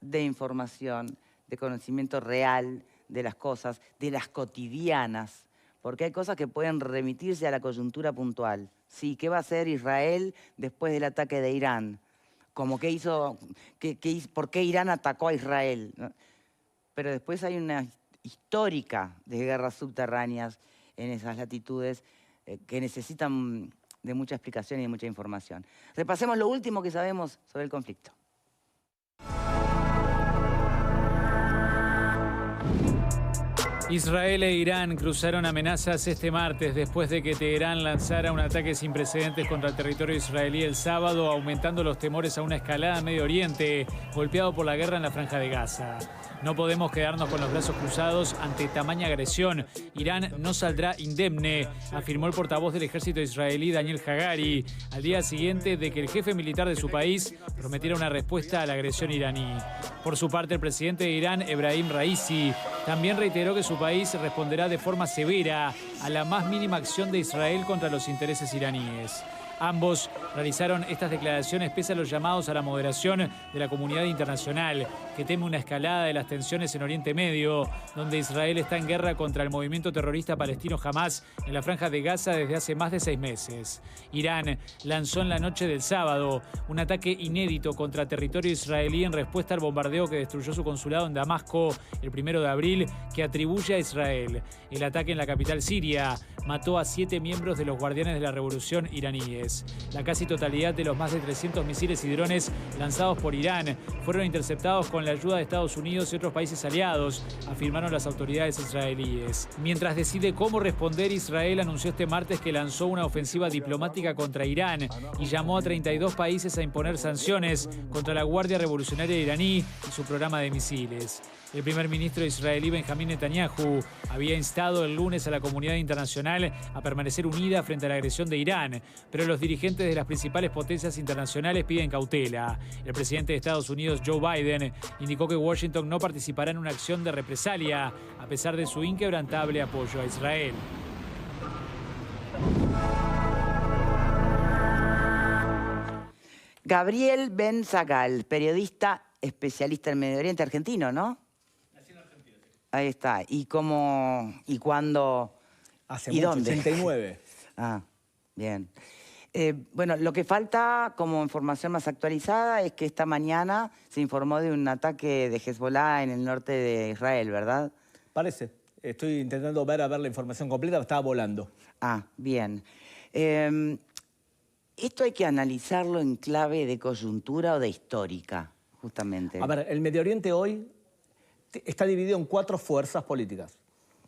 de información, de conocimiento real de las cosas, de las cotidianas, porque hay cosas que pueden remitirse a la coyuntura puntual. Sí, ¿qué va a hacer Israel después del ataque de Irán? Como que hizo, ¿por qué Irán atacó a Israel? ¿No? Pero después hay una histórica de guerras subterráneas en esas latitudes que necesitan de mucha explicación y de mucha información. Repasemos lo último que sabemos sobre el conflicto. Israel e Irán cruzaron amenazas este martes después de que Teherán lanzara un ataque sin precedentes contra el territorio israelí el sábado, aumentando los temores a una escalada en Medio Oriente, golpeado por la guerra en la Franja de Gaza. No podemos quedarnos con los brazos cruzados ante tamaña agresión. Irán no saldrá indemne, afirmó el portavoz del ejército israelí Daniel Hagari, al día siguiente de que el jefe militar de su país prometiera una respuesta a la agresión iraní. Por su parte, el presidente de Irán, Ebrahim Raisi, también reiteró que su país responderá de forma severa a la más mínima acción de Israel contra los intereses iraníes. Ambos realizaron estas declaraciones pese a los llamados a la moderación de la comunidad internacional, que teme una escalada de las tensiones en Oriente Medio, donde Israel está en guerra contra el movimiento terrorista palestino Hamás en la Franja de Gaza desde hace más de 6 meses. Irán lanzó en la noche del sábado un ataque inédito contra territorio israelí en respuesta al bombardeo que destruyó su consulado en Damasco el 1 de abril, que atribuye a Israel. El ataque en la capital siria mató a 7 miembros de los guardianes de la revolución iraníes. La casi totalidad de los más de 300 misiles y drones lanzados por Irán fueron interceptados con la ayuda de Estados Unidos y otros países aliados, afirmaron las autoridades israelíes. Mientras decide cómo responder, Israel anunció este martes que lanzó una ofensiva diplomática contra Irán y llamó a 32 países a imponer sanciones contra la Guardia Revolucionaria iraní y su programa de misiles. El primer ministro israelí Benjamín Netanyahu había instado el lunes a la comunidad internacional a permanecer unida frente a la agresión de Irán, pero los dirigentes de las principales potencias internacionales piden cautela. El presidente de Estados Unidos, Joe Biden, indicó que Washington no participará en una acción de represalia, a pesar de su inquebrantable apoyo a Israel. Gabriel Ben Zagal, periodista especialista en Medio Oriente, argentino, ¿no? Ahí está. ¿Y cómo, y cuándo, hace y mucho, dónde? 89. Ah, bien. Bueno, lo que falta como información más actualizada es que esta mañana se informó de un ataque de Hezbollah en el norte de Israel, ¿verdad? Parece. Estoy intentando ver la información completa, estaba volando. Ah, bien. Esto hay que analizarlo en clave de coyuntura o de histórica, justamente. A ver, el Medio Oriente hoy está dividido en 4 fuerzas políticas.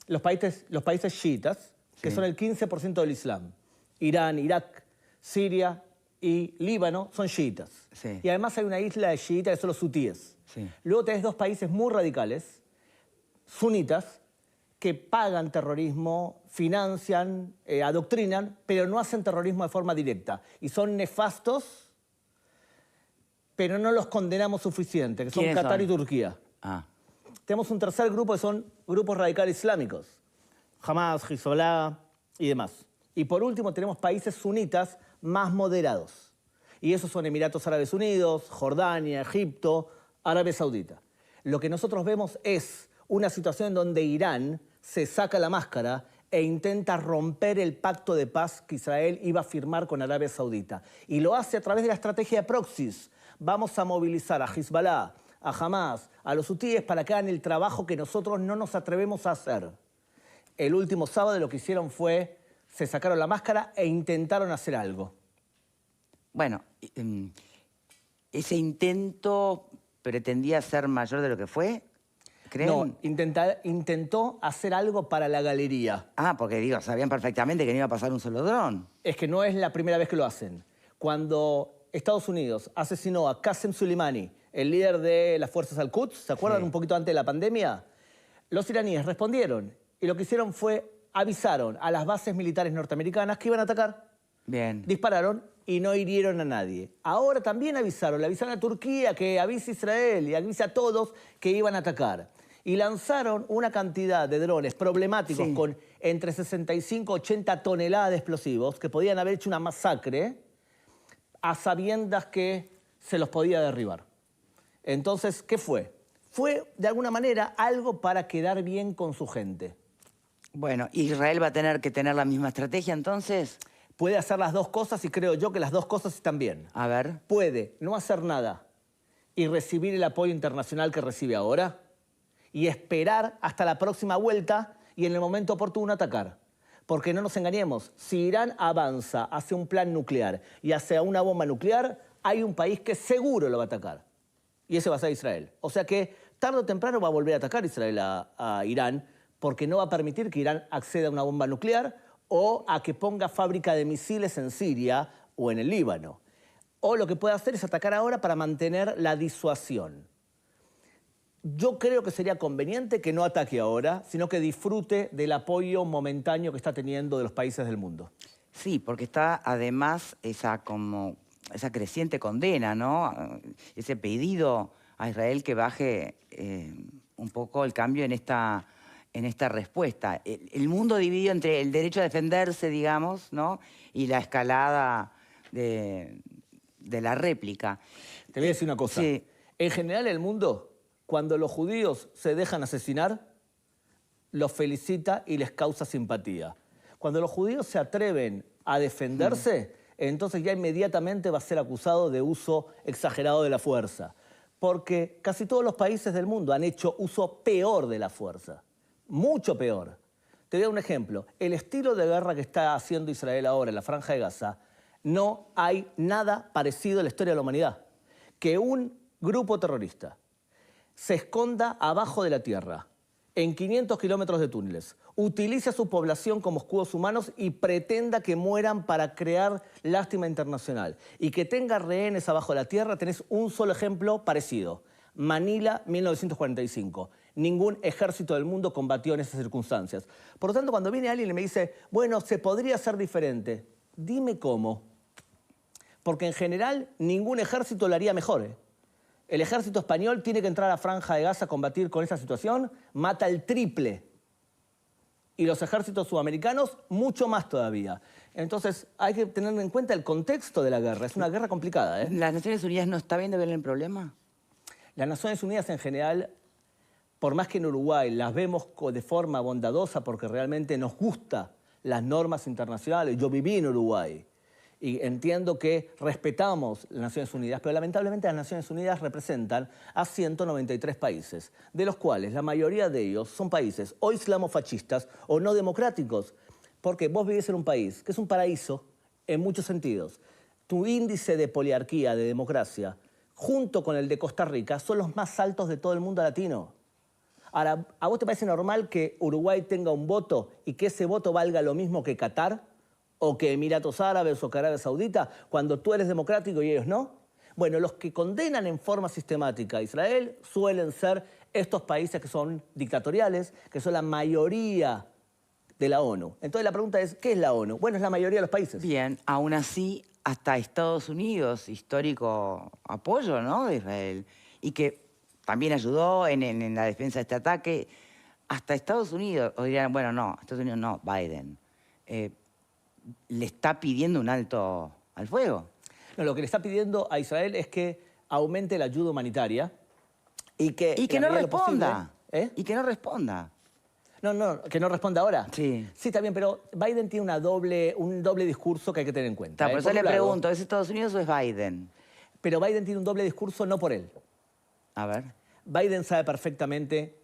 Los países chiitas, que son el 15% del Islam. Irán, Irak, Siria y Líbano son chiitas. Sí. Y además hay una isla de chiitas que son los hutíes. Sí. Luego tenés 2 países muy radicales, sunitas, que pagan terrorismo, financian, adoctrinan, pero no hacen terrorismo de forma directa. Y son nefastos, pero no los condenamos suficiente, que son Qatar y Turquía. Ah. Tenemos un tercer grupo que son grupos radicales islámicos. Hamás, Hezbollah y demás. Y por último tenemos países sunitas más moderados. Y esos son Emiratos Árabes Unidos, Jordania, Egipto, Arabia Saudita. Lo que nosotros vemos es una situación en donde Irán se saca la máscara e intenta romper el pacto de paz que Israel iba a firmar con Arabia Saudita. Y lo hace a través de la estrategia de proxies. Vamos a movilizar a Hezbollah, a Hamás, a los hutíes para que hagan el trabajo que nosotros no nos atrevemos a hacer. El último sábado lo que hicieron fue, se sacaron la máscara e intentaron hacer algo. Bueno, ese intento pretendía ser mayor de lo que fue, ¿creen? No, intentó hacer algo para la galería. Ah, porque digo, sabían perfectamente que no iba a pasar un solo dron. Es que no es la primera vez que lo hacen. Cuando Estados Unidos asesinó a Qasem Soleimani, el líder de las fuerzas Al-Quds, ¿se acuerdan? Sí. Un poquito antes de la pandemia, los iraníes respondieron y lo que hicieron fue avisaron a las bases militares norteamericanas que iban a atacar. Bien. Dispararon y no hirieron a nadie. Ahora también le avisaron a Turquía que avise a Israel y avise a todos que iban a atacar. Y lanzaron una cantidad de drones problemáticos con entre 65 y 80 toneladas de explosivos que podían haber hecho una masacre a sabiendas que se los podía derribar. Entonces, ¿qué fue? Fue, de alguna manera, algo para quedar bien con su gente. Bueno, ¿Israel va a tener que tener la misma estrategia entonces? Puede hacer las dos cosas y creo yo que las dos cosas están bien. A ver. Puede no hacer nada y recibir el apoyo internacional que recibe ahora y esperar hasta la próxima vuelta y en el momento oportuno atacar. Porque no nos engañemos, si Irán avanza hacia un plan nuclear y hacia una bomba nuclear, hay un país que seguro lo va a atacar. Y ese va a ser Israel. O sea que tarde o temprano va a volver a atacar Israel a Irán porque no va a permitir que Irán acceda a una bomba nuclear o a que ponga fábrica de misiles en Siria o en el Líbano. O lo que puede hacer es atacar ahora para mantener la disuasión. Yo creo que sería conveniente que no ataque ahora, sino que disfrute del apoyo momentáneo que está teniendo de los países del mundo. Sí, porque está además esa creciente condena, ¿no? Ese pedido a Israel que baje un poco el cambio en esta respuesta. El mundo dividido entre el derecho a defenderse, digamos, ¿no? Y la escalada de la réplica. Te voy a decir una cosa. Sí. En general el mundo, cuando los judíos se dejan asesinar, los felicita y les causa simpatía. Cuando los judíos se atreven a defenderse, entonces ya inmediatamente va a ser acusado de uso exagerado de la fuerza. Porque casi todos los países del mundo han hecho uso peor de la fuerza. Mucho peor. Te voy a dar un ejemplo. El estilo de guerra que está haciendo Israel ahora en la Franja de Gaza, no hay nada parecido en la historia de la humanidad. Que un grupo terrorista se esconda abajo de la tierra, en 500 kilómetros de túneles, utilice a su población como escudos humanos y pretenda que mueran para crear lástima internacional. Y que tenga rehenes abajo de la tierra, tenés un solo ejemplo parecido. Manila, 1945. Ningún ejército del mundo combatió en esas circunstancias. Por lo tanto, cuando viene alguien y me dice, bueno, se podría hacer diferente, dime cómo. Porque en general ningún ejército lo haría mejor, ¿eh? El ejército español tiene que entrar a Franja de Gaza a combatir con esa situación, mata el triple. Y los ejércitos sudamericanos, mucho más todavía. Entonces, hay que tener en cuenta el contexto de la guerra. Es una guerra complicada, ¿eh? ¿Las Naciones Unidas no está viendo bien el problema? Las Naciones Unidas en general, por más que en Uruguay las vemos de forma bondadosa porque realmente nos gustan las normas internacionales. Yo viví en Uruguay y entiendo que respetamos las Naciones Unidas, pero lamentablemente las Naciones Unidas representan a 193 países, de los cuales la mayoría de ellos son países o islamofascistas o no democráticos, porque vos vivís en un país que es un paraíso en muchos sentidos. Tu índice de poliarquía, de democracia, junto con el de Costa Rica, son los más altos de todo el mundo latino. Ahora, ¿a vos te parece normal que Uruguay tenga un voto y que ese voto valga lo mismo que Qatar o que Emiratos Árabes o que Arabia Saudita cuando tú eres democrático y ellos no? Bueno, los que condenan en forma sistemática a Israel suelen ser estos países que son dictatoriales, que son la mayoría de la ONU. Entonces la pregunta es, ¿qué es la ONU? Bueno, es la mayoría de los países. Bien, aún así, hasta Estados Unidos, histórico apoyo, ¿no?, de Israel, y que también ayudó en la defensa de este ataque, hasta Estados Unidos, o dirían, bueno, no, Estados Unidos no, Biden, le está pidiendo un alto al fuego. No, lo que le está pidiendo a Israel es que aumente la ayuda humanitaria y que no responda. ¿Eh? Y que no responda. No, que no responda ahora. Sí. Sí, está bien, pero Biden tiene un doble discurso que hay que tener en cuenta. Por eso le pregunto, ¿es Estados Unidos o es Biden? Pero Biden tiene un doble discurso no por él. A ver. Biden sabe perfectamente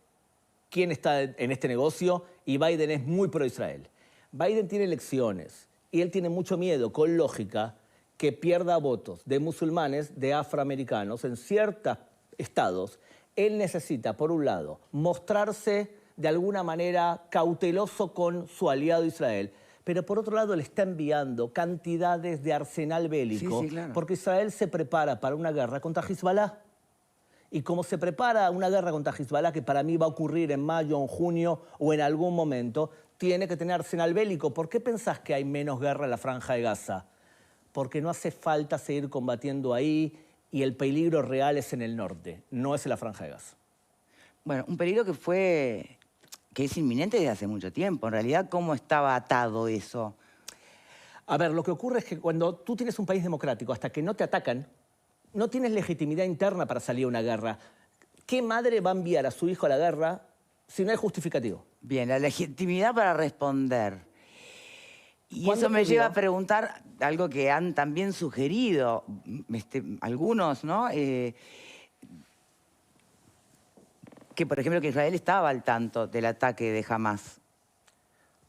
quién está en este negocio y Biden es muy pro-Israel. Biden tiene elecciones y él tiene mucho miedo, con lógica, que pierda votos de musulmanes, de afroamericanos en ciertos estados. Él necesita, por un lado, mostrarse de alguna manera cauteloso con su aliado Israel, pero por otro lado le está enviando cantidades de arsenal bélico, sí, claro, porque Israel se prepara para una guerra contra Hezbollah. Y como se prepara una guerra contra Hezbollah, que para mí va a ocurrir en mayo, en junio o en algún momento, tiene que tener arsenal bélico. ¿Por qué pensás que hay menos guerra en la Franja de Gaza? Porque no hace falta seguir combatiendo ahí y el peligro real es en el norte, no es en la Franja de Gaza. Bueno, un peligro que es inminente desde hace mucho tiempo. En realidad, ¿cómo estaba atado eso? A ver, lo que ocurre es que cuando tú tienes un país democrático, hasta que no te atacan, no tienes legitimidad interna para salir a una guerra. ¿Qué madre va a enviar a su hijo a la guerra si no hay justificativo? Bien, la legitimidad para responder. Y ¿Cuándo eso me lleva ocurrió? a preguntar algo que han también sugerido algunos, ¿no? Que, por ejemplo, que Israel estaba al tanto del ataque de Hamás,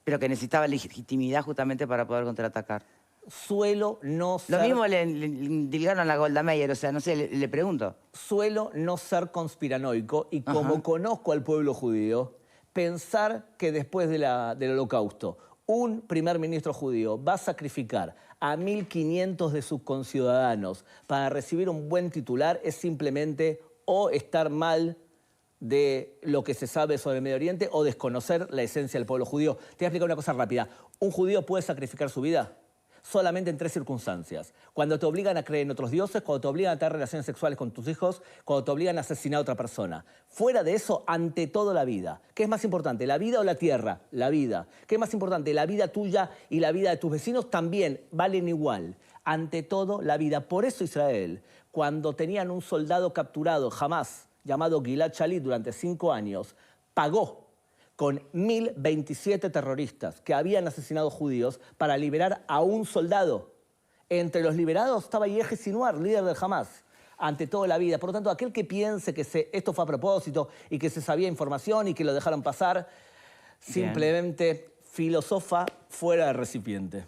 pero que necesitaba legitimidad justamente para poder contraatacar. Suelo no ser... Lo mismo le indilgaron a Golda Meir, o sea, no sé, le pregunto. Suelo no ser conspiranoico y como conozco al pueblo judío, pensar que después del Holocausto un primer ministro judío va a sacrificar a 1.500 de sus conciudadanos para recibir un buen titular es simplemente o estar mal de lo que se sabe sobre el Medio Oriente o desconocer la esencia del pueblo judío. Te voy a explicar una cosa rápida. ¿Un judío puede sacrificar su vida? Solamente en 3 circunstancias. Cuando te obligan a creer en otros dioses, cuando te obligan a tener relaciones sexuales con tus hijos, cuando te obligan a asesinar a otra persona. Fuera de eso, ante todo la vida. ¿Qué es más importante, la vida o la tierra? La vida. ¿Qué es más importante, la vida tuya y la vida de tus vecinos? También valen igual. Ante todo la vida. Por eso Israel, cuando tenían un soldado capturado, Hamás, llamado Gilad Shalit, durante 5 años, pagó con 1.027 terroristas que habían asesinado judíos para liberar a un soldado. Entre los liberados estaba Yehia Sinwar, líder del Hamás. Ante toda la vida. Por lo tanto, aquel que piense que esto fue a propósito y que se sabía información y que lo dejaron pasar, simplemente filosofa fuera del recipiente.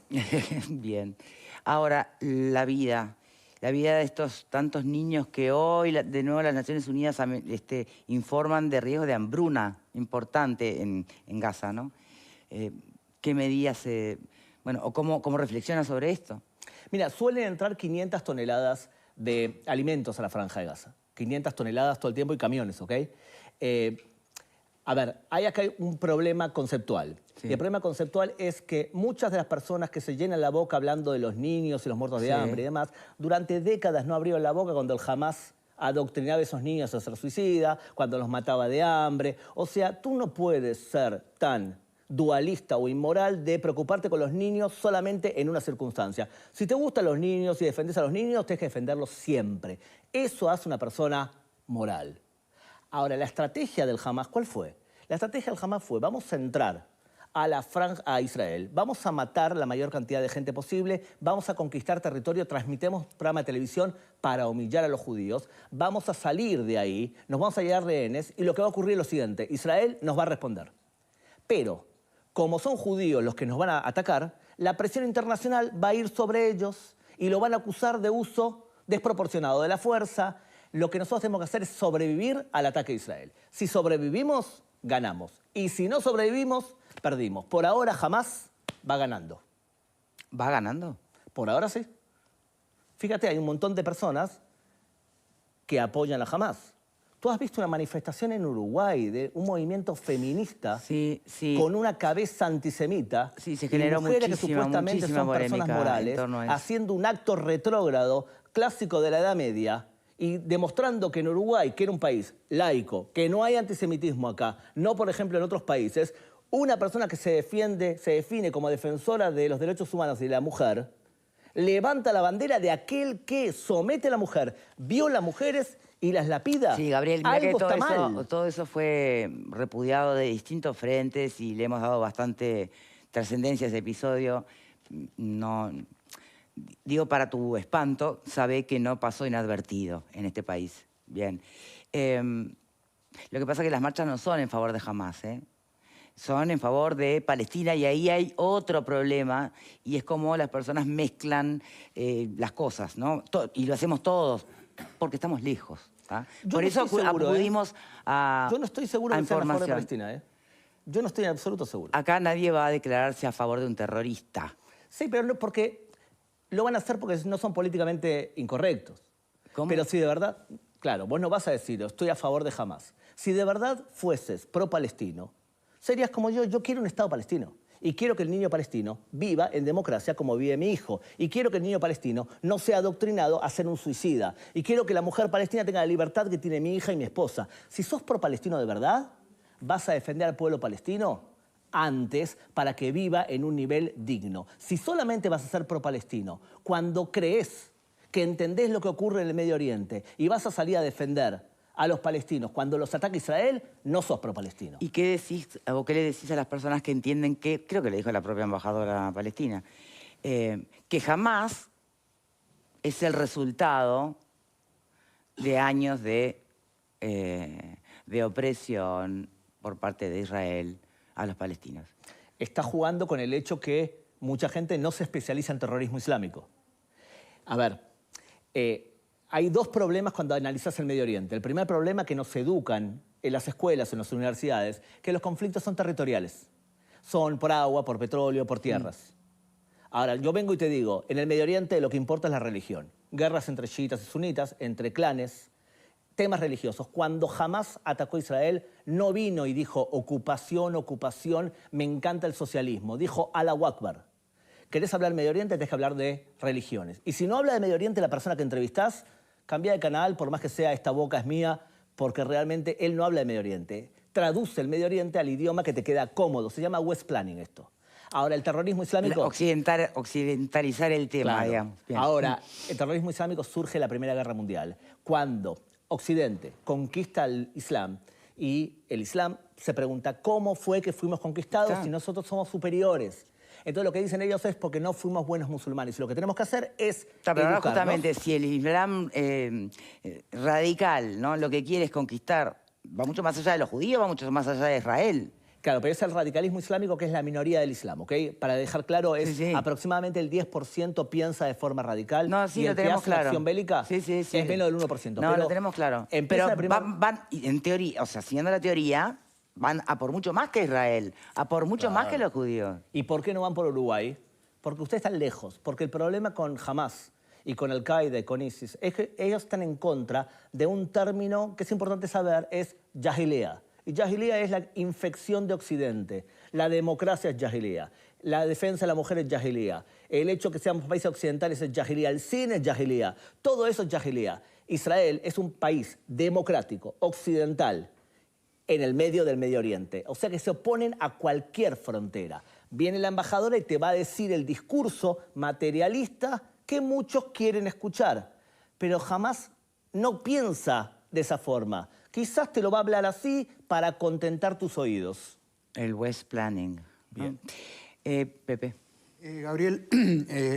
Bien. Ahora, la vida de estos tantos niños que hoy, de nuevo, las Naciones Unidas informan de riesgo de hambruna importante en Gaza, ¿no? ¿Qué medidas o cómo reflexiona sobre esto? Mira, suelen entrar 500 toneladas de alimentos a la Franja de Gaza. 500 toneladas todo el tiempo y camiones, ¿ok? A ver, hay acá un problema conceptual. Sí. Y el problema conceptual es que muchas de las personas que se llenan la boca hablando de los niños y los muertos de hambre y demás, durante décadas no abrieron la boca cuando el Hamás adoctrinaba a esos niños a ser suicida, cuando los mataba de hambre. O sea, tú no puedes ser tan dualista o inmoral de preocuparte con los niños solamente en una circunstancia. Si te gustan los niños y defendes a los niños, tienes que defenderlos siempre. Eso hace una persona moral. Ahora, la estrategia del Hamás, ¿cuál fue? La estrategia del Hamás fue, vamos a entrar a Israel, vamos a matar la mayor cantidad de gente posible, vamos a conquistar territorio, transmitemos programa de televisión para humillar a los judíos, vamos a salir de ahí, nos vamos a llevar rehenes y lo que va a ocurrir es lo siguiente, Israel nos va a responder. Pero, como son judíos los que nos van a atacar, la presión internacional va a ir sobre ellos y lo van a acusar de uso desproporcionado de la fuerza. Lo que nosotros tenemos que hacer es sobrevivir al ataque de Israel. Si sobrevivimos, ganamos. Y si no sobrevivimos, perdimos. Por ahora, Hamás va ganando. ¿Va ganando? Por ahora sí. Fíjate, hay un montón de personas que apoyan a Hamás. Tú has visto una manifestación en Uruguay de un movimiento feminista con una cabeza antisemita. Sí, se generó mujeres que supuestamente son personas morales, haciendo un acto retrógrado clásico de la Edad Media y demostrando que en Uruguay, que era un país laico, que no hay antisemitismo acá, no por ejemplo en otros países, una persona que se define como defensora de los derechos humanos y de la mujer, levanta la bandera de aquel que somete a la mujer, viola a mujeres y las lapida. Sí, Gabriel, mira algo que está todo eso fue repudiado de distintos frentes y le hemos dado bastante trascendencia a ese episodio. No, digo, para tu espanto, sabe que no pasó inadvertido en este país. Bien. Lo que pasa es que las marchas no son en favor de Hamás, son en favor de Palestina y ahí hay otro problema y es como las personas mezclan las cosas, ¿no? Y lo hacemos todos porque estamos lejos. Por eso acudimos a Yo no estoy seguro de que sean a favor de Palestina, Yo no estoy en absoluto seguro. Acá nadie va a declararse a favor de un terrorista. Sí, pero no porque lo van a hacer porque no son políticamente incorrectos. ¿Cómo? Pero si de verdad, claro, vos no vas a decir, estoy a favor de Hamás. Si de verdad fueses pro-palestino, serías como yo quiero un Estado palestino. Y quiero que el niño palestino viva en democracia como vive mi hijo. Y quiero que el niño palestino no sea adoctrinado a ser un suicida. Y quiero que la mujer palestina tenga la libertad que tiene mi hija y mi esposa. Si sos pro-palestino de verdad, vas a defender al pueblo palestino antes para que viva en un nivel digno. Si solamente vas a ser pro-palestino cuando crees que entendés lo que ocurre en el Medio Oriente y vas a salir a defender a los palestinos cuando los ataca Israel, no sos pro-palestino. ¿Y qué decís, o qué le decís a las personas que entienden que, creo que le dijo la propia embajadora palestina, que jamás es el resultado de años de opresión por parte de Israel a los palestinos? Está jugando con el hecho que mucha gente no se especializa en terrorismo islámico. A ver, hay dos problemas cuando analizas el Medio Oriente. El primer problema es que nos educan en las escuelas, en las universidades, que los conflictos son territoriales. Son por agua, por petróleo, por tierras. Ahora, yo vengo y te digo, en el Medio Oriente lo que importa es la religión. Guerras entre chiitas y sunitas, entre clanes, temas religiosos. Cuando Hamás atacó a Israel, no vino y dijo ocupación, ocupación, me encanta el socialismo. Dijo Allahu Akbar. ¿Querés hablar de Medio Oriente? Tenés que hablar de religiones. Y si no habla de Medio Oriente la persona que entrevistás, cambia de canal, por más que sea esta boca es mía, porque realmente él no habla de Medio Oriente. Traduce el Medio Oriente al idioma que te queda cómodo. Se llama West Planning esto. Ahora, el terrorismo islámico... Occidentalizar el tema, claro. digamos. Bien. Ahora, el terrorismo islámico surge en la Primera Guerra Mundial, cuando Occidente conquista el Islam y el Islam se pregunta cómo fue que fuimos conquistados si nosotros somos superiores. Entonces lo que dicen ellos es porque no fuimos buenos musulmanes. Y lo que tenemos que hacer es Pero ahora educarnos. justamente si el Islam radical, ¿no? Lo que quiere es conquistar, va mucho más allá de los judíos, va mucho más allá de Israel. Claro, pero es el radicalismo islámico que es la minoría del Islam, ¿ok? Para dejar claro, es aproximadamente el 10% piensa de forma radical. No, sí, y lo el que tenemos hace una claro. acción bélica Sí. es menos del 1%. No, pero lo tenemos claro. empieza Pero van, en teoría, o sea, siguiendo la teoría, van a por mucho más que Israel, a por mucho más que los judíos. ¿Y por qué no van por Uruguay? Porque ustedes están lejos. Porque el problema con Hamás y con Al-Qaeda y con ISIS es que ellos están en contra de un término que es importante saber, es Jahiliya. Y Jahiliya es la infección de Occidente. La democracia es Jahiliya. La defensa de la mujer es Jahiliya. El hecho que seamos países occidentales es Jahiliya. El cine es Jahiliya. Todo eso es Jahiliya. Israel es un país democrático, occidental, en el medio del Medio Oriente. O sea que se oponen a cualquier frontera. Viene la embajadora y te va a decir el discurso materialista que muchos quieren escuchar. Pero jamás no piensa de esa forma. Quizás te lo va a hablar así para contentar tus oídos. El West Planning. Bien. Pepe. Gabriel,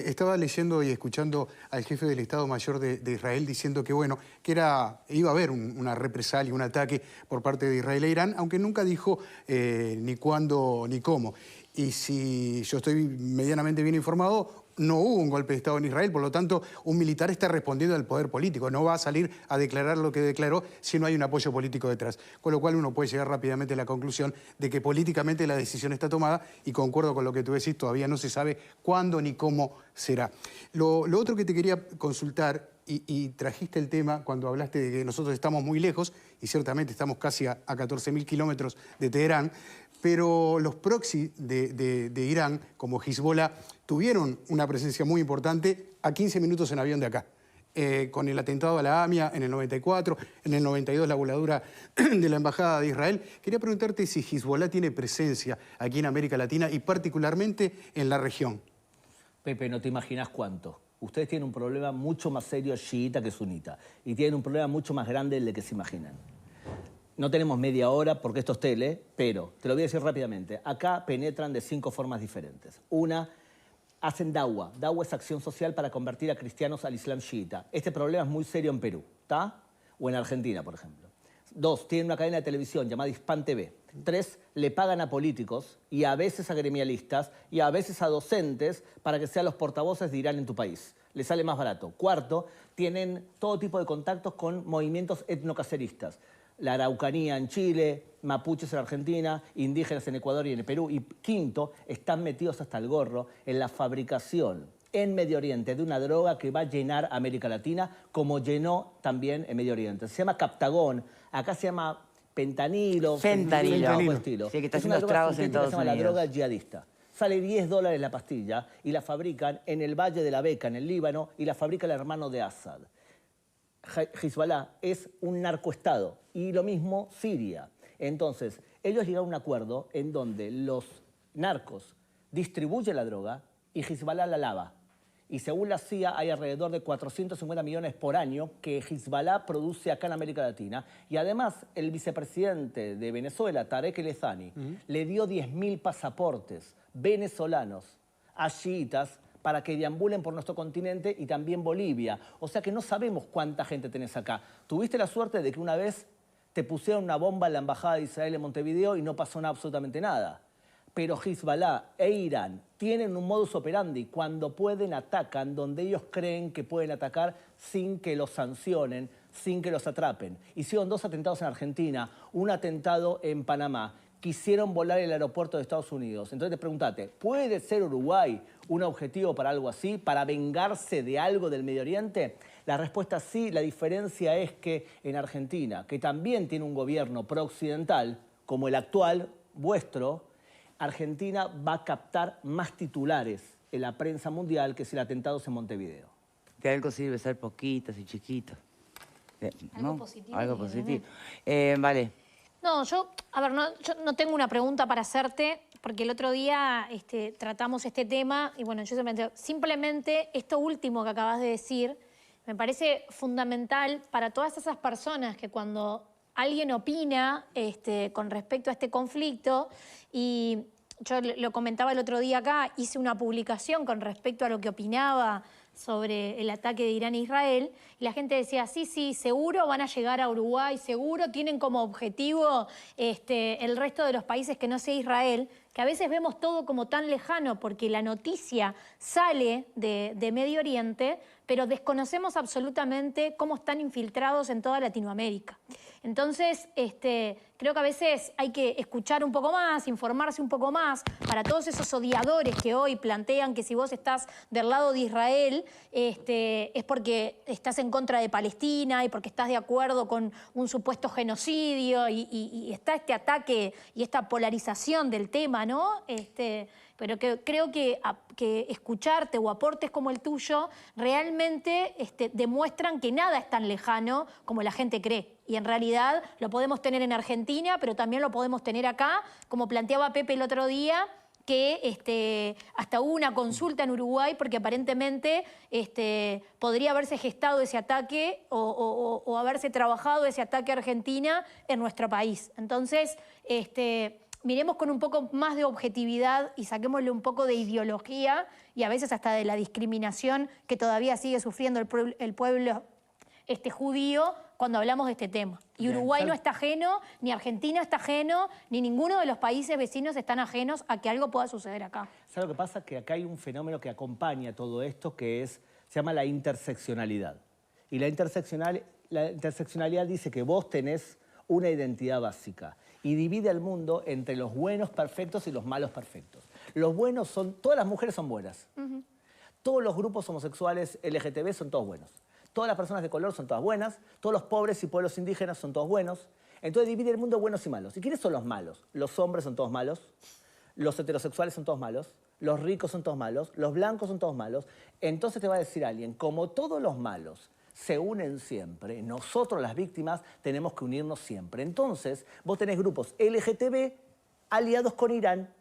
estaba leyendo y escuchando al jefe del Estado Mayor de Israel diciendo que, bueno, que iba a haber una represalia, un ataque por parte de Israel e Irán, aunque nunca dijo ni cuándo ni cómo. Y si yo estoy medianamente bien informado, no hubo un golpe de Estado en Israel, por lo tanto, un militar está respondiendo al poder político. No va a salir a declarar lo que declaró si no hay un apoyo político detrás. Con lo cual uno puede llegar rápidamente a la conclusión de que políticamente la decisión está tomada y concuerdo con lo que tú decís, todavía no se sabe cuándo ni cómo será. Lo otro que te quería consultar, y trajiste el tema cuando hablaste de que nosotros estamos muy lejos, y ciertamente estamos casi a 14.000 kilómetros de Teherán, pero los proxy de Irán, como Hezbollah, tuvieron una presencia muy importante a 15 minutos en avión de acá. Con el atentado a la AMIA en el 94, en el 92 la voladura de la Embajada de Israel. Quería preguntarte si Hezbollah tiene presencia aquí en América Latina y particularmente en la región. Pepe, no te imaginas cuánto. Ustedes tienen un problema mucho más serio chiita que sunita. Y tienen un problema mucho más grande del que se imaginan. No tenemos media hora porque esto es tele, pero te lo voy a decir rápidamente. Acá penetran de 5 formas diferentes. Una, hacen dawa. Dawa es acción social para convertir a cristianos al islam chiita. Este problema es muy serio en Perú, ¿está? O en Argentina, por ejemplo. 2, tienen una cadena de televisión llamada Hispan TV. 3, le pagan a políticos y a veces a gremialistas y a veces a docentes para que sean los portavoces de Irán en tu país. Les sale más barato. 4, tienen todo tipo de contactos con movimientos etnocaceristas. La Araucanía en Chile, mapuches en Argentina, indígenas en Ecuador y en el Perú. Y 5, están metidos hasta el gorro en la fabricación en Medio Oriente de una droga que va a llenar América Latina, como llenó también en Medio Oriente. Se llama Captagón, acá se llama fentanilo. Fentanilo. Estilo. Sí, que está es una haciendo droga estragos en sintética que Estados se llama la Unidos. droga yihadista. Sale $10 la pastilla y la fabrican en el Valle de la Beca, en el Líbano, y la fabrica el hermano de Assad. Hezbollah es un narcoestado y lo mismo Siria. Entonces, ellos llegaron a un acuerdo en donde los narcos distribuyen la droga y Hezbollah la lava. Y según la CIA, hay alrededor de 450 millones por año que Hezbollah produce acá en América Latina. Y además, el vicepresidente de Venezuela, Tarek El Aissami, le dio 10.000 pasaportes venezolanos a chiitas para que deambulen por nuestro continente y también Bolivia. O sea que no sabemos cuánta gente tenés acá. Tuviste la suerte de que una vez te pusieron una bomba en la Embajada de Israel en Montevideo y no pasó absolutamente nada. Pero Hezbollah e Irán tienen un modus operandi. Cuando pueden, atacan donde ellos creen que pueden atacar sin que los sancionen, sin que los atrapen. Hicieron 2 atentados en Argentina, un atentado en Panamá. Quisieron volar el aeropuerto de Estados Unidos. Entonces te pregúntate, ¿puede ser Uruguay un objetivo para algo así, para vengarse de algo del Medio Oriente? La respuesta es sí. La diferencia es que en Argentina, que también tiene un gobierno pro-occidental, como el actual, vuestro, Argentina va a captar más titulares en la prensa mundial que si el atentado es en Montevideo. De algo sirve ser poquitos y chiquitos. Algo positivo. Algo positivo. Vale. No, yo no tengo una pregunta para hacerte, porque el otro día tratamos este tema y bueno, yo simplemente esto último que acabas de decir me parece fundamental para todas esas personas que cuando alguien opina con respecto a este conflicto, y yo lo comentaba el otro día acá, hice una publicación con respecto a lo que opinaba sobre el ataque de Irán a Israel, y la gente decía, sí, seguro van a llegar a Uruguay, seguro tienen como objetivo el resto de los países que no sea Israel, que a veces vemos todo como tan lejano porque la noticia sale de Medio Oriente, pero desconocemos absolutamente cómo están infiltrados en toda Latinoamérica. Entonces, creo que a veces hay que escuchar un poco más, informarse un poco más, para todos esos odiadores que hoy plantean que si vos estás del lado de Israel, es porque estás en contra de Palestina y porque estás de acuerdo con un supuesto genocidio y está este ataque y esta polarización del tema, ¿no? Pero que creo que escucharte o aportes como el tuyo realmente demuestran que nada es tan lejano como la gente cree. Y en realidad lo podemos tener en Argentina, pero también lo podemos tener acá, como planteaba Pepe el otro día, que hasta hubo una consulta en Uruguay porque aparentemente podría haberse gestado ese ataque o haberse trabajado ese ataque a Argentina en nuestro país. Entonces, miremos con un poco más de objetividad y saquémosle un poco de ideología y a veces hasta de la discriminación que todavía sigue sufriendo el pueblo judío cuando hablamos de este tema. Y Uruguay no está ajeno, ni Argentina está ajeno, ni ninguno de los países vecinos están ajenos a que algo pueda suceder acá. ¿Sabes lo que pasa? Que acá hay un fenómeno que acompaña todo esto se llama la interseccionalidad. Y la interseccionalidad dice que vos tenés una identidad básica y divide al mundo entre los buenos perfectos y los malos perfectos. Los buenos todas las mujeres son buenas. Todos los grupos homosexuales LGTB son todos buenos. Todas las personas de color son todas buenas, todos los pobres y pueblos indígenas son todos buenos. Entonces divide el mundo en buenos y malos. ¿Y quiénes son los malos? Los hombres son todos malos, los heterosexuales son todos malos, los ricos son todos malos, los blancos son todos malos. Entonces te va a decir alguien, como todos los malos se unen siempre, nosotros las víctimas tenemos que unirnos siempre. Entonces vos tenés grupos LGTB aliados con Irán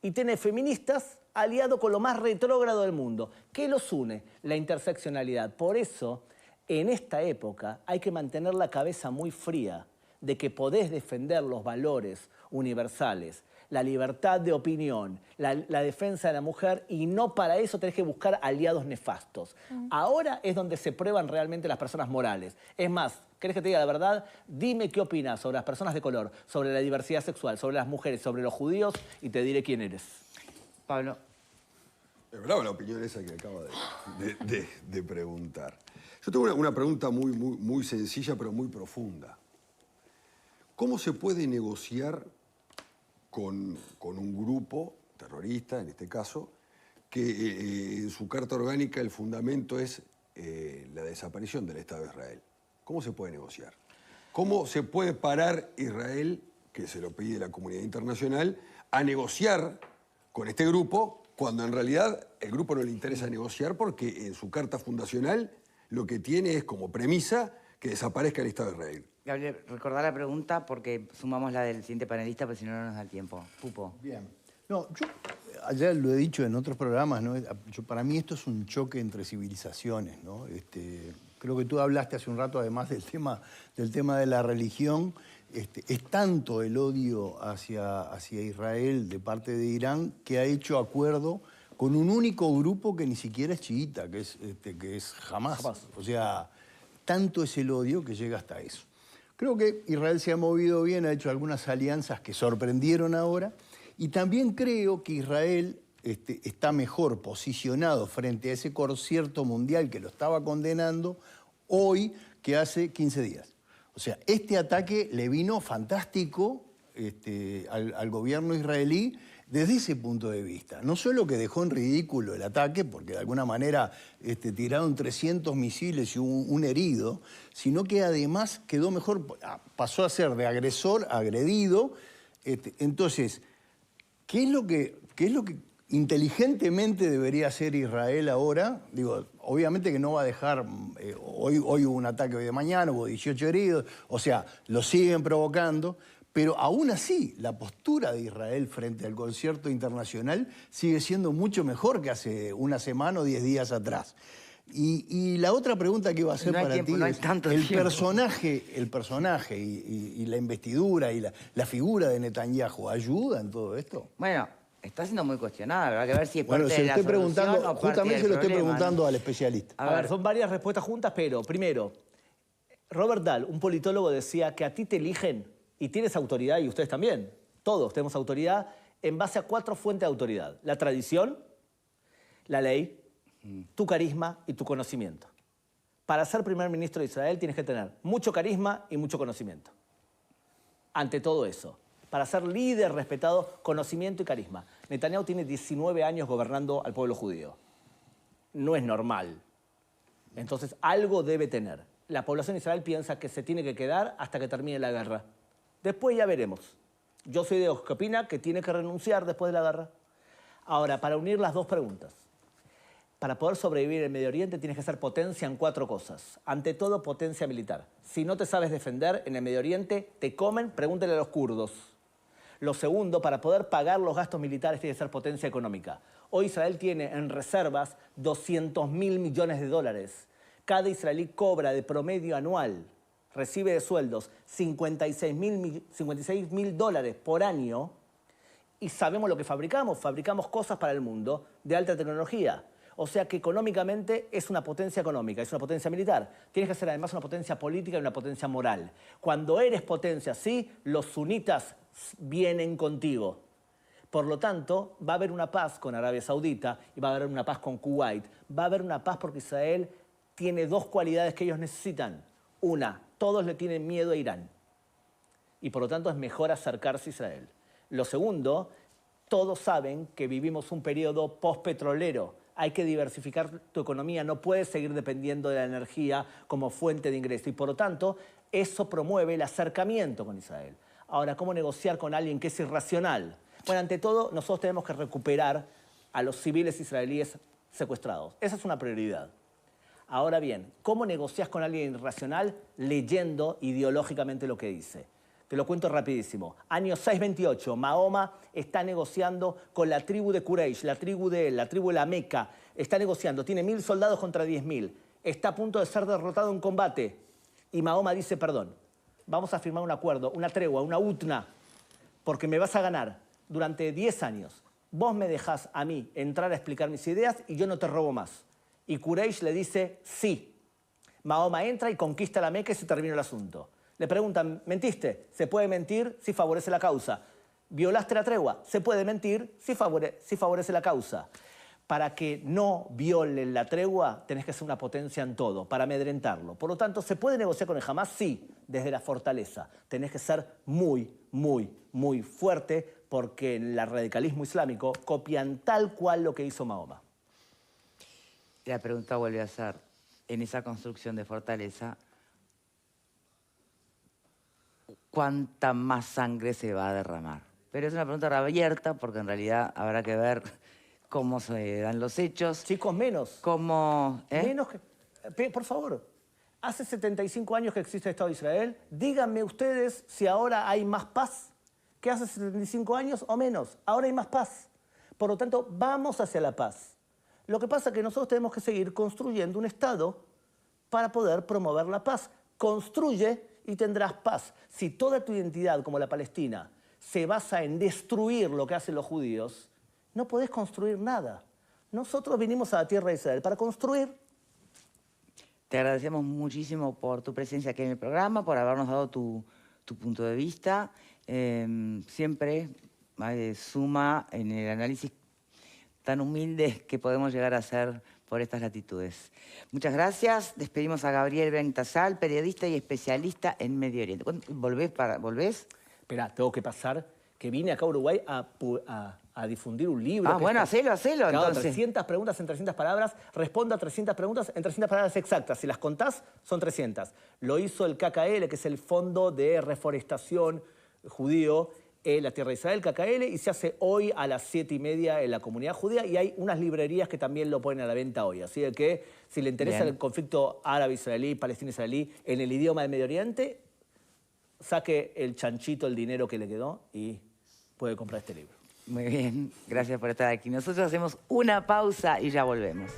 y tenés feministas aliado con lo más retrógrado del mundo. ¿Qué los une? La interseccionalidad. Por eso, en esta época, hay que mantener la cabeza muy fría de que podés defender los valores universales, la libertad de opinión, la defensa de la mujer, y no para eso tenés que buscar aliados nefastos. Ahora es donde se prueban realmente las personas morales. Es más, ¿querés que te diga la verdad? Dime qué opinas sobre las personas de color, sobre la diversidad sexual, sobre las mujeres, sobre los judíos, y te diré quién eres. Pablo. Es brava la opinión esa que acaba de preguntar. Yo tengo una pregunta muy sencilla, pero muy profunda. ¿Cómo se puede negociar con un grupo terrorista, en este caso, que en su carta orgánica el fundamento es la desaparición del Estado de Israel? ¿Cómo se puede negociar? ¿Cómo se puede parar Israel, que se lo pide la comunidad internacional, a negociar con este grupo, cuando en realidad el grupo no le interesa negociar porque en su carta fundacional lo que tiene es como premisa que desaparezca el Estado de Israel? Gabriel, recordá la pregunta porque sumamos la del siguiente panelista, pero si no, no nos da el tiempo. Pupo. Bien. No, yo ya lo he dicho en otros programas, ¿no? Para mí esto es un choque entre civilizaciones, ¿no? Creo que tú hablaste hace un rato, además del tema de la religión. Es tanto el odio hacia Israel de parte de Irán que ha hecho acuerdo con un único grupo que ni siquiera es chiita, que es Hamás. O sea, tanto es el odio que llega hasta eso. Creo que Israel se ha movido bien, ha hecho algunas alianzas que sorprendieron ahora, y también creo que Israel está mejor posicionado frente a ese concierto mundial que lo estaba condenando hoy que hace 15 días. O sea, este ataque le vino fantástico al gobierno israelí desde ese punto de vista. No solo que dejó en ridículo el ataque, porque de alguna manera tiraron 300 misiles y un herido, sino que además quedó mejor, pasó a ser de agresor a agredido. Entonces, ¿qué es lo que inteligentemente debería hacer Israel ahora? Digo, obviamente que no va a dejar, hoy hubo un ataque hoy de mañana, hubo 18 heridos, o sea, lo siguen provocando, pero aún así la postura de Israel frente al concierto internacional sigue siendo mucho mejor que hace una semana o 10 días atrás. Y la otra pregunta que iba a hacer para ti es, el personaje y la investidura y la figura de Netanyahu, ¿ayuda en todo esto? Bueno, está siendo muy cuestionada, habrá que ver si es parte Bueno, se de la solución o parte justamente del se lo estoy problema, preguntando ¿no? al especialista. A ver, son varias respuestas juntas, pero primero, Robert Dahl, un politólogo, decía que a ti te eligen y tienes autoridad, y ustedes también, todos tenemos autoridad, en base a 4 fuentes de autoridad. La tradición, la ley, tu carisma y tu conocimiento. Para ser primer ministro de Israel tienes que tener mucho carisma y mucho conocimiento. Ante todo eso, para ser líder respetado, conocimiento y carisma. Netanyahu tiene 19 años gobernando al pueblo judío. No es normal. Entonces, algo debe tener. La población de Israel piensa que se tiene que quedar hasta que termine la guerra. Después ya veremos. Yo soy de los que opina que tiene que renunciar después de la guerra. Ahora, para unir las dos preguntas. Para poder sobrevivir en Medio Oriente tienes que ser potencia en 4 cosas. Ante todo, potencia militar. Si no te sabes defender en el Medio Oriente, te comen, pregúntale a los kurdos. Lo segundo, para poder pagar los gastos militares tienes que ser potencia económica. Hoy Israel tiene en reservas 200.000 millones de dólares. Cada israelí cobra de promedio anual, recibe de sueldos 56.000 dólares por año, y sabemos lo que fabricamos. Fabricamos cosas para el mundo de alta tecnología. O sea que económicamente es una potencia económica, es una potencia militar. Tienes que ser además una potencia política y una potencia moral. Cuando eres potencia así, los sunitas vienen contigo. Por lo tanto, va a haber una paz con Arabia Saudita y va a haber una paz con Kuwait. Va a haber una paz porque Israel tiene 2 cualidades que ellos necesitan. Una, todos le tienen miedo a Irán. Y por lo tanto es mejor acercarse a Israel. Lo segundo, todos saben que vivimos un periodo postpetrolero. Hay que diversificar tu economía, no puedes seguir dependiendo de la energía como fuente de ingreso. Y por lo tanto, eso promueve el acercamiento con Israel. Ahora, ¿cómo negociar con alguien que es irracional? Bueno, ante todo, nosotros tenemos que recuperar a los civiles israelíes secuestrados. Esa es una prioridad. Ahora bien, ¿cómo negocias con alguien irracional? Leyendo ideológicamente lo que dice. Te lo cuento rapidísimo. Año 628, Mahoma está negociando con la tribu de Quraysh, la tribu de la Meca. Está negociando, tiene 1000 soldados contra 10.000. Está a punto de ser derrotado en combate. Y Mahoma dice, perdón, vamos a firmar un acuerdo, una tregua, una utna, porque me vas a ganar durante 10 años. Vos me dejás a mí entrar a explicar mis ideas y yo no te robo más. Y Quraysh le dice, sí. Mahoma entra y conquista la Meca y se termina el asunto. Le preguntan, ¿mentiste? ¿Se puede mentir si favorece la causa? ¿Violaste la tregua? Se puede mentir si favorece la causa. Para que no violen la tregua, tenés que ser una potencia en todo, para amedrentarlo. Por lo tanto, ¿se puede negociar con el Hamás? Sí, desde la fortaleza. Tenés que ser muy, muy, muy fuerte, porque en el radicalismo islámico copian tal cual lo que hizo Mahoma. La pregunta vuelve a ser, en esa construcción de fortaleza, ¿cuánta más sangre se va a derramar? Pero es una pregunta abierta, porque en realidad habrá que ver cómo se dan los hechos. Chicos, menos. Cómo, Menos que... Por favor, hace 75 años que existe el Estado de Israel. Díganme ustedes si ahora hay más paz que hace 75 años o menos. Ahora hay más paz. Por lo tanto, vamos hacia la paz. Lo que pasa es que nosotros tenemos que seguir construyendo un Estado para poder promover la paz. Construye y tendrás paz. Si toda tu identidad, como la Palestina, se basa en destruir lo que hacen los judíos, no podés construir nada. Nosotros vinimos a la tierra de Israel para construir. Te agradecemos muchísimo por tu presencia aquí en el programa, por habernos dado tu punto de vista. Siempre suma en el análisis tan humilde que podemos llegar a hacer por estas latitudes. Muchas gracias. Despedimos a Gabriel Bentasal, periodista y especialista en Medio Oriente. ¿Volvés? Espera, tengo que pasar, que vine acá a Uruguay a difundir un libro. Bueno, hacelo, Claro, entonces. 300 preguntas en 300 palabras. Responda a 300 preguntas en 300 palabras exactas. Si las contás, son 300. Lo hizo el KKL, que es el Fondo de Reforestación Judío en la Tierra de Israel, KKL, y se hace hoy a las 7:30 en la comunidad judía, y hay unas librerías que también lo ponen a la venta hoy. Así que si le interesa el conflicto árabe-israelí, palestino-israelí, en el idioma del Medio Oriente, saque el chanchito, el dinero que le quedó, y puede comprar este libro. Muy bien, gracias por estar aquí. Nosotros hacemos una pausa y ya volvemos.